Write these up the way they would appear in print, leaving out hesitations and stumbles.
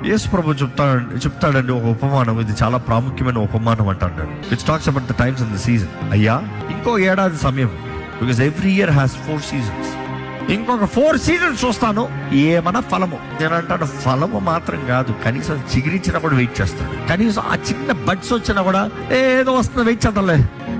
యేసు ప్రభు చెప్తాడండి ఒక ఉపమానం. ఇది చాలా ప్రాముఖ్యమైన ఉపమానం అంటాడు. It's talks about the times and the season. అయ్యా, ఇంకో ఏడాది సమయం, because every year has 4 seasons. ఇంకొక 4 seasons చూస్తాను, ఏమన్నా ఫలము. నేను అంటాను, ఫలము మాత్రం కాదు, కనీసం చిగురించినా కూడా వెయిట్ చేస్తాను. కనీసం ఆ చిన్న బడ్స్ వచ్చినా కూడా ఏదో వస్తుందో వెయిట్ చేద్దాంలే.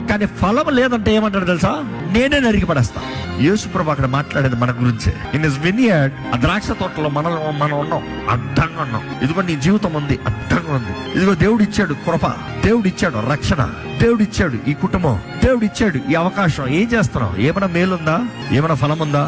కానీ ఫలం లేదంటే ఏమంటాడు తెలుసా? నేనే నరికి పడేస్తా. యేసు ప్రభు అక్కడ మాట్లాడేది మన గురించే. ఇన్ హిస్ వినియార్డ్, ఆ ద్రాక్ష తోటలో మనం ఉన్నాం, అడ్డంగా ఉన్నాం. ఇదిగో నీ జీవితం ఉంది, అడ్డంగా ఉంది. ఇదిగో దేవుడు ఇచ్చాడు కృప, దేవుడు ఇచ్చాడు రక్షణ, దేవుడు ఇచ్చాడు ఈ కుటుంబం, దేవుడు ఇచ్చాడు ఈ అవకాశం. ఏం చేస్తున్నావు? ఏమైనా మేలుందా? ఏమైనా ఫలం ఉందా?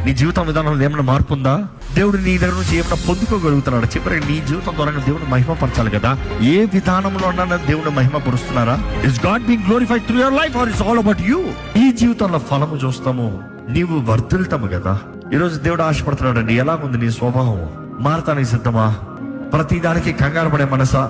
నీ జీవితం విధానంలో ఏమైనా మార్పు ఉందా? దేవుడు నీ దగ్గర నుంచి ఏమైనా పొందుకోగలుగుతున్నాడు? చివరికి నీ జీవితం ద్వారా దేవుడు మహిమపరచాలి కదా. ఏ విధానంలో ఉన్నా దేవుడు మహిమపరుస్తున్నారా? Is God being glorified through your life or it's all about you? ఈ జీవితంలో ఫలము చూస్తాము, నీవు వర్ధిల్తాము కదా. ఈరోజు దేవుడు ఆశపడుతున్నాడు అండి. ఎలాగుంది నీ స్వభావం? మారతానికి సిద్ధమా? ప్రతిదానికి కంగారు పడే మనసా?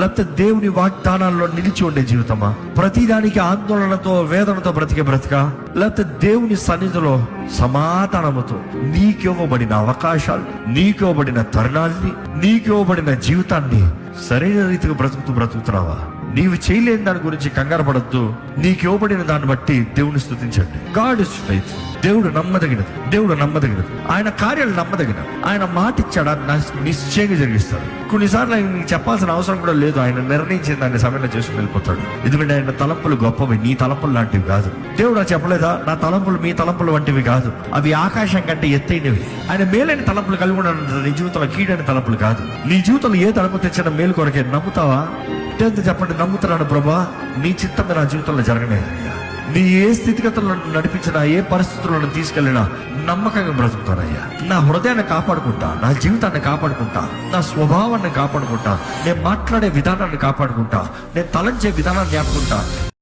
లేకపోతే దేవుని వాగ్దానాల్లో నిలిచి ఉండే జీవితమా? ప్రతిదానికి ఆందోళనతో వేదనతో బ్రతికే బ్రతికా? లేకపోతే దేవుని సన్నిధిలో సమాధానముతో నీకు ఇవ్వబడిన అవకాశాలు, నీకు ఇవ్వబడిన తరుణాల్ని, నీకు ఇవ్వబడిన జీవితాన్ని సరైన రీతిగా బ్రతుకుతున్నావా? నీవు చేయలేని దాని గురించి కంగారు పడద్దు. నీకు ఇవ్వబడిన దాన్ని బట్టి దేవుని స్తుతించండి. God is faith. దేవుడు నమ్మదగినది, దేవుడు నమ్మదగినది. ఆయన కార్యాలు నమ్మదగినది. ఆయన మాట ఇచ్చాడు, నిశ్చయంగా జరిగిస్తాడు. కొన్నిసార్లు ఆయన నీకు చెప్పాల్సిన అవసరం కూడా లేదు. ఆయన నిర్ణయించిన దాన్ని సమయంలో చేసుకుని వెళ్ళిపోతాడు. ఎందుకంటే ఆయన తలంపులు గొప్పవి, నీ తలంపులు లాంటివి కాదు. దేవుడు చెప్పలేదా? నా తలంపులు మీ తలంపులు వంటివి కాదు, అవి ఆకాశం కంటే ఎత్తైనవి. ఆయన మేలైన తలంపులు కలిగి ఉన్నాడు. నీ జీవితంలో కీడైన తలంపులు కాదు. నీ జీవితంలో ఏ తలంపు తెచ్చినా మేలు కొరకే. నమ్ముతావా? చెప్పండి, నమ్ముతున్నాను ప్రభా, నీ చిత్తం నా జీవితంలో జరగలేదు. నీ ఏ స్థితిగతులను నడిపించినా, ఏ పరిస్థితులను తీసుకెళ్ళినా నమ్మకంగా బ్రతుకుతానయ్యా. నా హృదయాన్ని కాపాడుకుంటా, నా జీవితాన్ని కాపాడుకుంటా, నా స్వభావాన్ని కాపాడుకుంటా, నేను మాట్లాడే విధానాన్ని కాపాడుకుంటా, నేను తలంచే విధానాన్ని జ్ఞాపకుంటా.